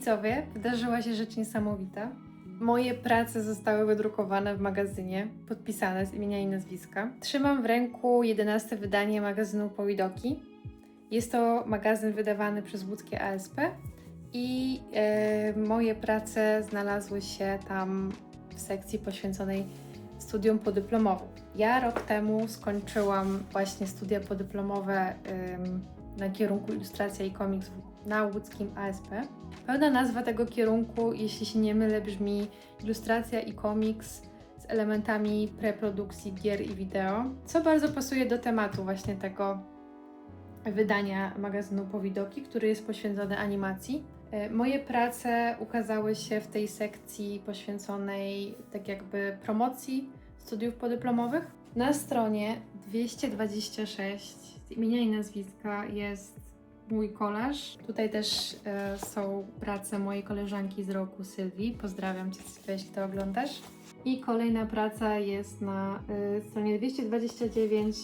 widzowie, wydarzyła się rzecz niesamowita. Moje prace zostały wydrukowane w magazynie, podpisane z imienia i nazwiska. Trzymam w ręku 11 wydanie magazynu Powidoki. Jest to magazyn wydawany przez łódzkie ASP i moje prace znalazły się tam w sekcji poświęconej studium podyplomowym. Ja rok temu skończyłam właśnie studia podyplomowe na kierunku ilustracja i komiks na łódzkim ASP. Pełna nazwa tego kierunku, jeśli się nie mylę, brzmi ilustracja i komiks z elementami preprodukcji gier i wideo, co bardzo pasuje do tematu właśnie tego wydania magazynu Powidoki, który jest poświęcony animacji. Moje prace ukazały się w tej sekcji poświęconej tak jakby promocji studiów podyplomowych. Na stronie 226 z imienia i nazwiska jest mój kolaż. Tutaj też są prace mojej koleżanki z roku, Sylwii. Pozdrawiam Cię, Sylwia, jeśli to oglądasz. I kolejna praca jest na stronie 229.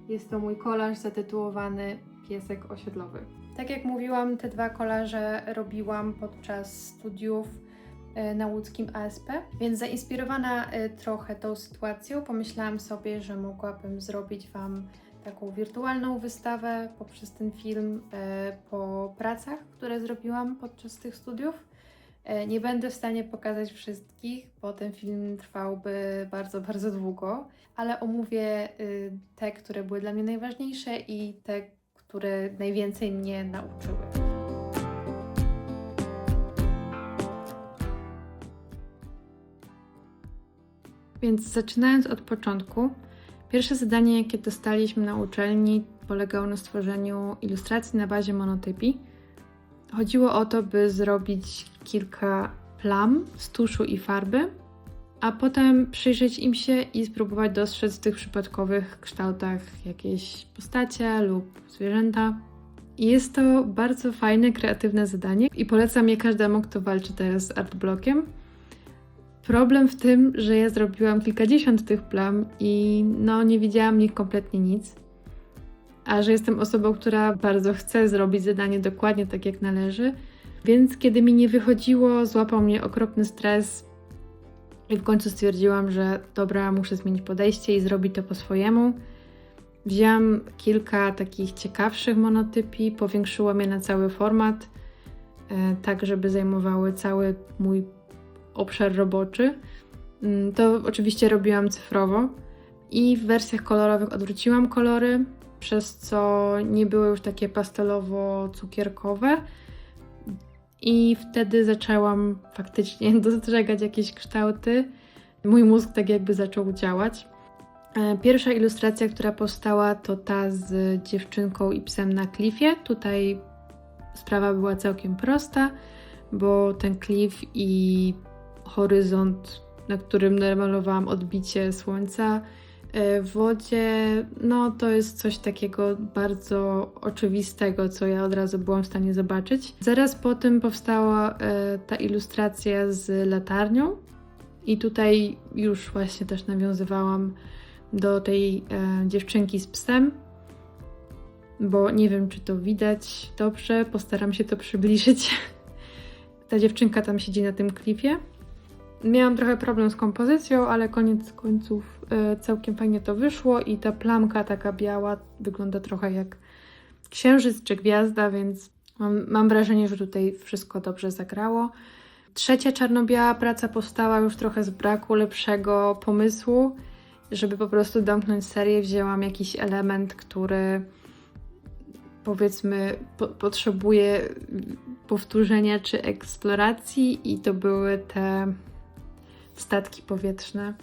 Jest to mój kolaż zatytułowany Piesek osiedlowy. Tak jak mówiłam, te dwa kolaże robiłam podczas studiów na łódzkim ASP, więc zainspirowana trochę tą sytuacją pomyślałam sobie, że mogłabym zrobić Wam taką wirtualną wystawę poprzez ten film po pracach, które zrobiłam podczas tych studiów. Nie będę w stanie pokazać wszystkich, bo ten film trwałby bardzo, bardzo długo, ale omówię te, które były dla mnie najważniejsze i te, które najwięcej mnie nauczyły. Więc zaczynając od początku, pierwsze zadanie, jakie dostaliśmy na uczelni, polegało na stworzeniu ilustracji na bazie monotypii. Chodziło o to, by zrobić kilka plam z tuszu i farby, a potem przyjrzeć im się i spróbować dostrzec w tych przypadkowych kształtach jakieś postacie lub zwierzęta. I jest to bardzo fajne, kreatywne zadanie i polecam je każdemu, kto walczy teraz z artblockiem. Problem w tym, że ja zrobiłam kilkadziesiąt tych plam i nie widziałam w nich kompletnie nic. A że jestem osobą, która bardzo chce zrobić zadanie dokładnie tak, jak należy, więc kiedy mi nie wychodziło, złapał mnie okropny stres i w końcu stwierdziłam, że dobra, muszę zmienić podejście i zrobić to po swojemu. Wzięłam kilka takich ciekawszych monotypii, powiększyłam je na cały format, tak żeby zajmowały cały mój obszar roboczy. To oczywiście robiłam cyfrowo i w wersjach kolorowych odwróciłam kolory, przez co nie były już takie pastelowo-cukierkowe i wtedy zaczęłam faktycznie dostrzegać jakieś kształty. Mój mózg tak jakby zaczął działać. Pierwsza ilustracja, która powstała, to ta z dziewczynką i psem na klifie. Tutaj sprawa była całkiem prosta, bo ten klif i horyzont, na którym namalowałam odbicie słońca w wodzie, to jest coś takiego bardzo oczywistego, co ja od razu byłam w stanie zobaczyć. Zaraz po tym powstała ta ilustracja z latarnią i tutaj już właśnie też nawiązywałam do tej dziewczynki z psem, bo nie wiem, czy to widać dobrze, postaram się to przybliżyć. Ta dziewczynka tam siedzi na tym klifie. Miałam trochę problem z kompozycją, ale koniec końców całkiem fajnie to wyszło i ta plamka taka biała wygląda trochę jak księżyc czy gwiazda, więc mam wrażenie, że tutaj wszystko dobrze zagrało. Trzecia czarno-biała praca powstała już trochę z braku lepszego pomysłu. Żeby po prostu domknąć serię, wzięłam jakiś element, który powiedzmy potrzebuje powtórzenia czy eksploracji i to były te statki powietrzne.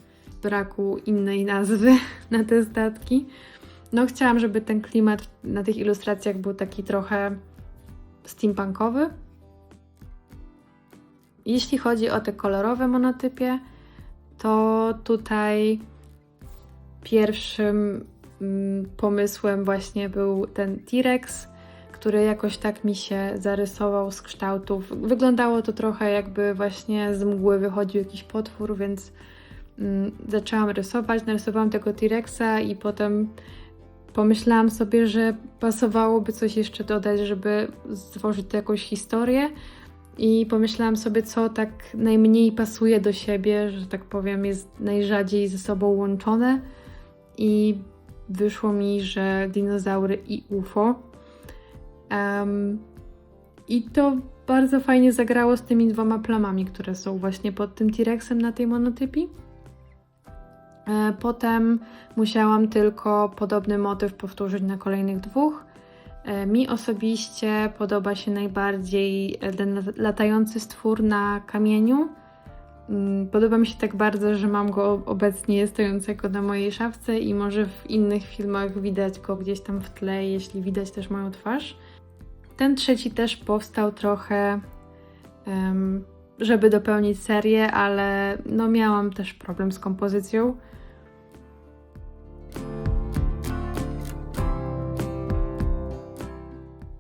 Braku innej nazwy na te statki. Chciałam, żeby ten klimat na tych ilustracjach był taki trochę steampunkowy. Jeśli chodzi o te kolorowe monotypie, to tutaj pierwszym pomysłem właśnie był ten T-Rex, który jakoś tak mi się zarysował z kształtów. Wyglądało to trochę jakby właśnie z mgły wychodził jakiś potwór, więc zaczęłam rysować. Narysowałam tego T-Rexa i potem pomyślałam sobie, że pasowałoby coś jeszcze dodać, żeby stworzyć tu jakąś historię. i pomyślałam sobie, co tak najmniej pasuje do siebie, że tak powiem, jest najrzadziej ze sobą łączone i wyszło mi, że dinozaury i UFO. I to bardzo fajnie zagrało z tymi 2 plamami, które są właśnie pod tym T-Rexem na tej monotypii. Potem musiałam tylko podobny motyw powtórzyć na kolejnych 2. Mi osobiście podoba się najbardziej ten latający stwór na kamieniu. Podoba mi się tak bardzo, że mam go obecnie stojącego na mojej szafce i może w innych filmach widać go gdzieś tam w tle, jeśli widać też moją twarz. Ten trzeci też powstał trochę, żeby dopełnić serię, ale no miałam też problem z kompozycją.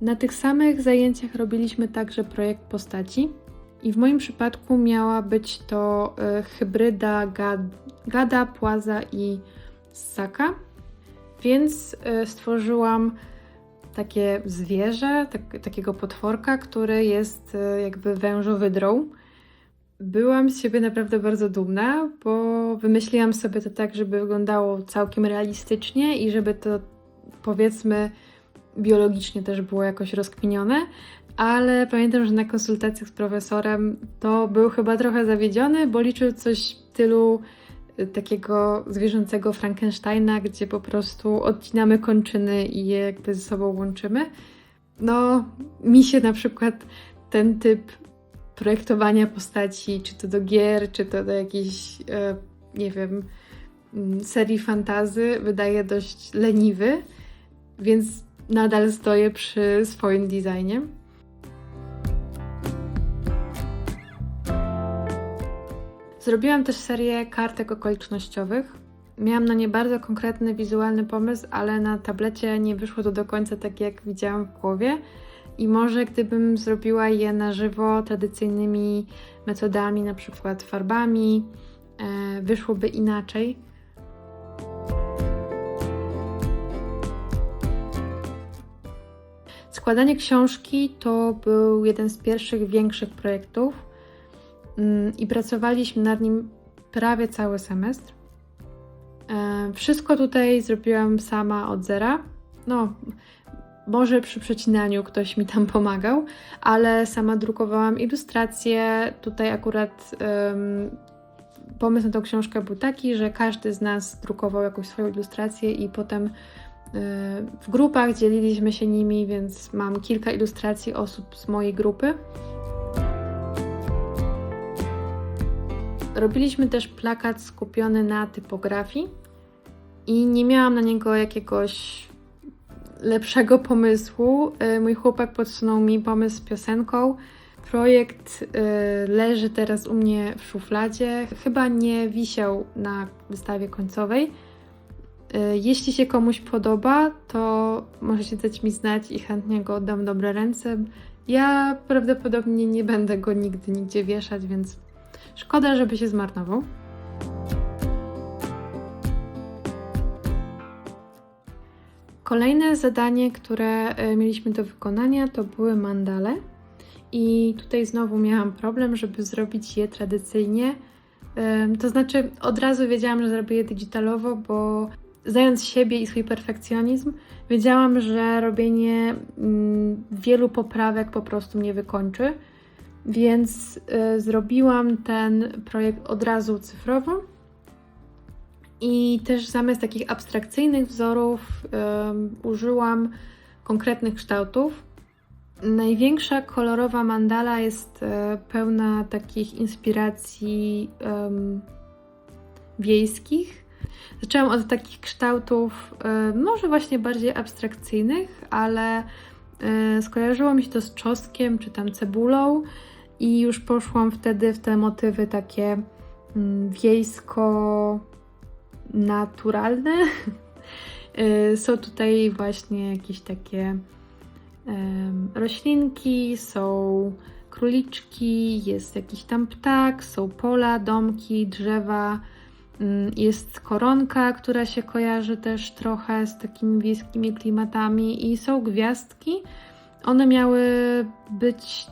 Na tych samych zajęciach robiliśmy także projekt postaci i w moim przypadku miała być to hybryda Gada, Płaza i Ssaka, więc stworzyłam takie zwierzę, takiego potworka, który jest jakby wężowydrą. Byłam z siebie naprawdę bardzo dumna, bo wymyśliłam sobie to tak, żeby wyglądało całkiem realistycznie i żeby to, powiedzmy, biologicznie też było jakoś rozkminione, ale pamiętam, że na konsultacjach z profesorem to był chyba trochę zawiedziony, bo liczył coś w stylu takiego zwierzęcego Frankensteina, gdzie po prostu odcinamy kończyny i je jakby ze sobą łączymy. No, mi się na przykład ten typ projektowania postaci, czy to do gier, czy to do jakiejś, nie wiem, serii fantasy, wydaje dość leniwy, więc nadal stoję przy swoim designie. Zrobiłam też serię kartek okolicznościowych. Miałam na nie bardzo konkretny wizualny pomysł, ale na tablecie nie wyszło to do końca tak, jak widziałam w głowie. I może gdybym zrobiła je na żywo tradycyjnymi metodami, na przykład farbami, wyszłoby inaczej. Składanie książki to był jeden z pierwszych większych projektów i pracowaliśmy nad nim prawie cały semestr. Wszystko tutaj zrobiłam sama od zera. No, może przy przecinaniu ktoś mi tam pomagał, ale sama drukowałam ilustracje. Tutaj akurat pomysł na tą książkę był taki, że każdy z nas drukował jakąś swoją ilustrację i potem w grupach dzieliliśmy się nimi, więc mam kilka ilustracji osób z mojej grupy. Robiliśmy też plakat skupiony na typografii i nie miałam na niego jakiegoś lepszego pomysłu. Mój chłopak podsunął mi pomysł z piosenką. Projekt leży teraz u mnie w szufladzie. Chyba nie wisiał na wystawie końcowej. Jeśli się komuś podoba, to możecie dać mi znać i chętnie go oddam w dobre ręce. Ja prawdopodobnie nie będę go nigdy nigdzie wieszać, więc szkoda, żeby się zmarnował. Kolejne zadanie, które mieliśmy do wykonania, to były mandale. I tutaj znowu miałam problem, żeby zrobić je tradycyjnie. To znaczy od razu wiedziałam, że zrobię je digitalowo, bo znając siebie i swój perfekcjonizm, wiedziałam, że robienie wielu poprawek po prostu mnie wykończy. Więc zrobiłam ten projekt od razu cyfrowo. I też zamiast takich abstrakcyjnych wzorów użyłam konkretnych kształtów. Największa kolorowa mandala jest pełna takich inspiracji wiejskich. Zaczęłam od takich kształtów może właśnie bardziej abstrakcyjnych, ale skojarzyło mi się to z czosnkiem czy tam cebulą i już poszłam wtedy w te motywy takie wiejsko-naturalne. Są tutaj właśnie jakieś takie roślinki, są króliczki, jest jakiś tam ptak, są pola, domki, drzewa, jest koronka, która się kojarzy też trochę z takimi wiejskimi klimatami i są gwiazdki. One miały być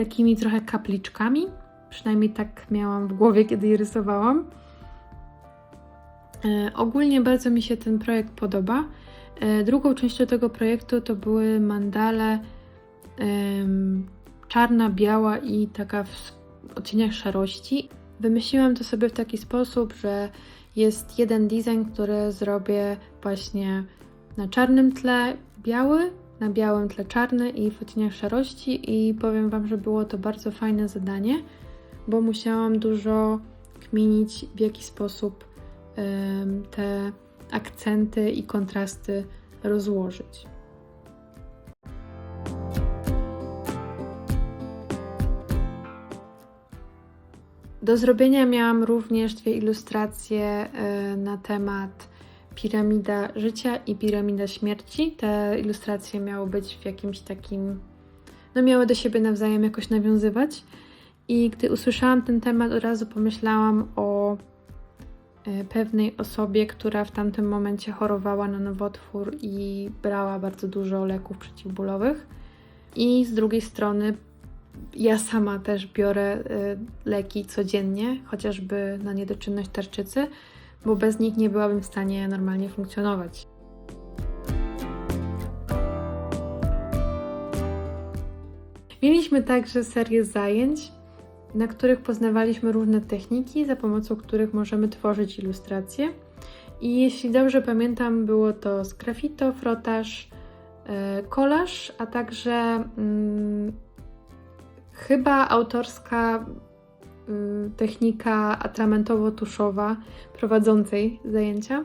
takimi trochę kapliczkami. Przynajmniej tak miałam w głowie, kiedy je rysowałam. Ogólnie bardzo mi się ten projekt podoba. Drugą częścią tego projektu to były mandale czarna, biała i taka w odcieniach szarości. Wymyśliłam to sobie w taki sposób, że jest jeden design, który zrobię właśnie na czarnym tle biały, na białym tle czarny i w odcieniach szarości i powiem Wam, że było to bardzo fajne zadanie, bo musiałam dużo kminić, w jaki sposób te akcenty i kontrasty rozłożyć. Do zrobienia miałam również 2 ilustracje na temat piramida życia i piramida śmierci. Te ilustracje miały być w jakimś takim, miały do siebie nawzajem jakoś nawiązywać. I gdy usłyszałam ten temat, od razu pomyślałam o pewnej osobie, która w tamtym momencie chorowała na nowotwór i brała bardzo dużo leków przeciwbólowych. I z drugiej strony ja sama też biorę leki codziennie, chociażby na niedoczynność tarczycy, bo bez nich nie byłabym w stanie normalnie funkcjonować. Mieliśmy także serię zajęć, na których poznawaliśmy różne techniki, za pomocą których możemy tworzyć ilustracje. I jeśli dobrze pamiętam, było to sgraffito, frotaż, kolaż, a także chyba autorska technika atramentowo-tuszowa prowadzącej zajęcia.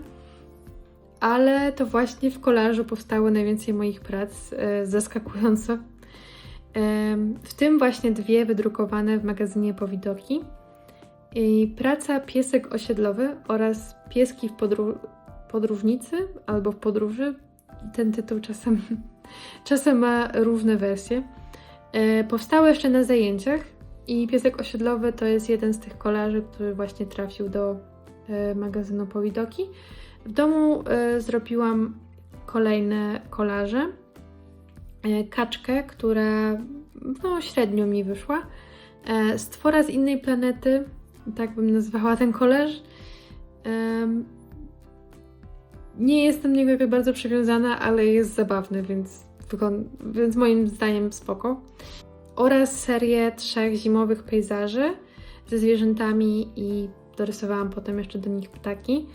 Ale to właśnie w kolażu powstało najwięcej moich prac, zaskakująco. W tym właśnie 2 wydrukowane w magazynie Powidoki. I praca Piesek osiedlowy oraz Pieski w podróżnicy albo w podróży. Ten tytuł czasem ma różne wersje. Powstały jeszcze na zajęciach i Piesek osiedlowy to jest jeden z tych kolaży, który właśnie trafił do magazynu Powidoki. W domu zrobiłam kolejne kolaże. Kaczkę, która średnio mi wyszła. Stwora z innej planety, tak bym nazwała ten kolaż. Nie jestem do niego jakoś bardzo przywiązana, ale jest zabawny, więc moim zdaniem spoko. Oraz serię 3 zimowych pejzaży ze zwierzętami i dorysowałam potem jeszcze do nich ptaki.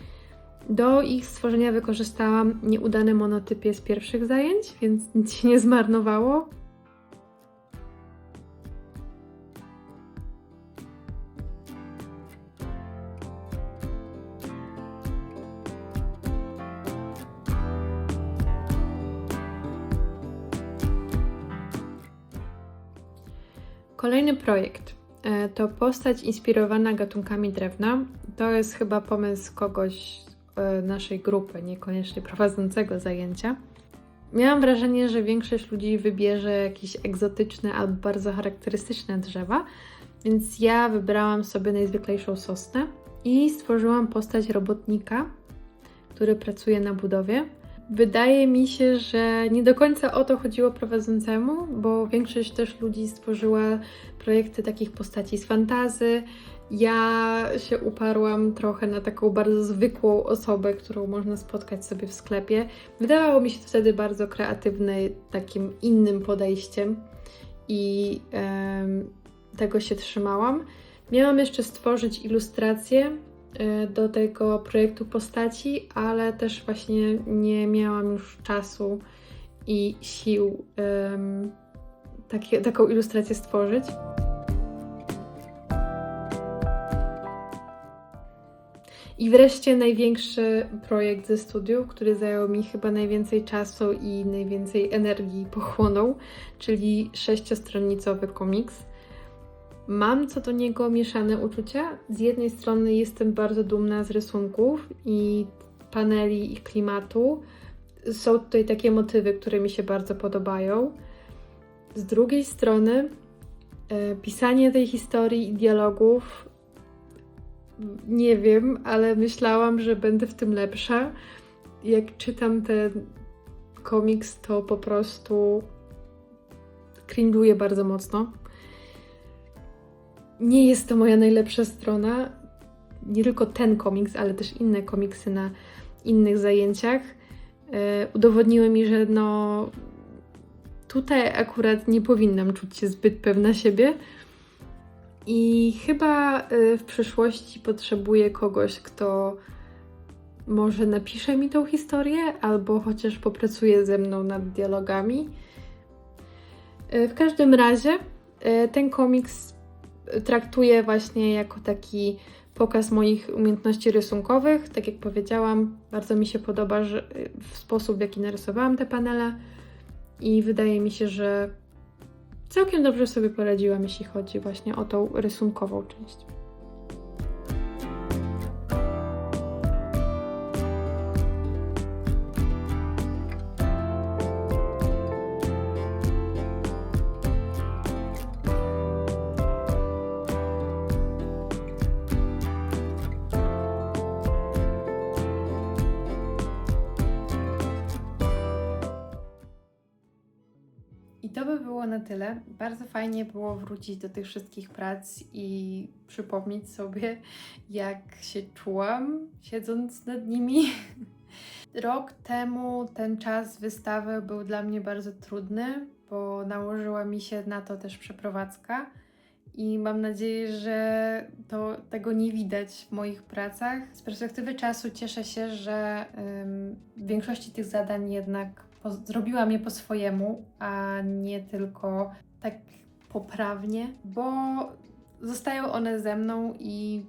Do ich stworzenia wykorzystałam nieudane monotypie z pierwszych zajęć, więc nic się nie zmarnowało. Kolejny projekt to postać inspirowana gatunkami drewna. To jest chyba pomysł kogoś naszej grupy, niekoniecznie prowadzącego zajęcia. Miałam wrażenie, że większość ludzi wybierze jakieś egzotyczne albo bardzo charakterystyczne drzewa, więc ja wybrałam sobie najzwyklejszą sosnę i stworzyłam postać robotnika, który pracuje na budowie. Wydaje mi się, że nie do końca o to chodziło prowadzącemu, bo większość też ludzi stworzyła projekty takich postaci z fantasy. Ja się uparłam trochę na taką bardzo zwykłą osobę, którą można spotkać sobie w sklepie. Wydawało mi się to wtedy bardzo kreatywne, takim innym podejściem i tego się trzymałam. Miałam jeszcze stworzyć ilustrację do tego projektu postaci, ale też właśnie nie miałam już czasu i sił taką ilustrację stworzyć. I wreszcie największy projekt ze studiów, który zajął mi chyba najwięcej czasu i najwięcej energii pochłonął, czyli 6-stronicowy komiks. Mam co do niego mieszane uczucia. Z jednej strony jestem bardzo dumna z rysunków i paneli i klimatu. Są tutaj takie motywy, które mi się bardzo podobają. Z drugiej strony pisanie tej historii i dialogów, nie wiem, ale myślałam, że będę w tym lepsza. Jak czytam ten komiks, to po prostu cringe'uję bardzo mocno. nie jest to moja najlepsza strona. Nie tylko ten komiks, ale też inne komiksy na innych zajęciach udowodniły mi, że no tutaj akurat nie powinnam czuć się zbyt pewna siebie. I chyba w przyszłości potrzebuję kogoś, kto może napisze mi tą historię, albo chociaż popracuje ze mną nad dialogami. W każdym razie ten komiks traktuję właśnie jako taki pokaz moich umiejętności rysunkowych. Tak jak powiedziałam, bardzo mi się podoba sposób, w jaki narysowałam te panele i wydaje mi się, że całkiem dobrze sobie poradziłam, jeśli chodzi właśnie o tą rysunkową część. I to by było na tyle. Bardzo fajnie było wrócić do tych wszystkich prac i przypomnieć sobie, jak się czułam, siedząc nad nimi. Rok temu ten czas wystawy był dla mnie bardzo trudny, bo nałożyła mi się na to też przeprowadzka i mam nadzieję, że tego nie widać w moich pracach. Z perspektywy czasu cieszę się, że w większości tych zadań jednak zrobiłam je po swojemu, a nie tylko tak poprawnie, bo zostają one ze mną i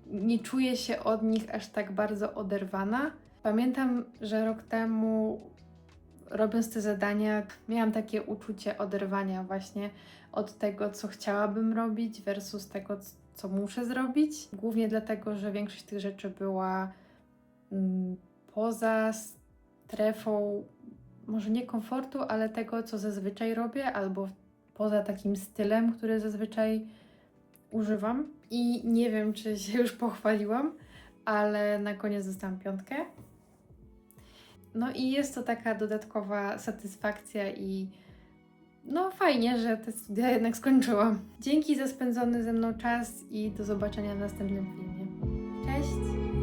nie czuję się od nich aż tak bardzo oderwana. Pamiętam, że rok temu, robiąc te zadania, miałam takie uczucie oderwania właśnie od tego, co chciałabym robić versus tego, co muszę zrobić. Głównie dlatego, że większość tych rzeczy była poza strefą, może nie komfortu, ale tego, co zazwyczaj robię, albo poza takim stylem, który zazwyczaj używam. I nie wiem, czy się już pochwaliłam, ale na koniec dostałam 5. No i jest to taka dodatkowa satysfakcja i no fajnie, że te studia jednak skończyłam. Dzięki za spędzony ze mną czas i do zobaczenia w następnym filmie. Cześć!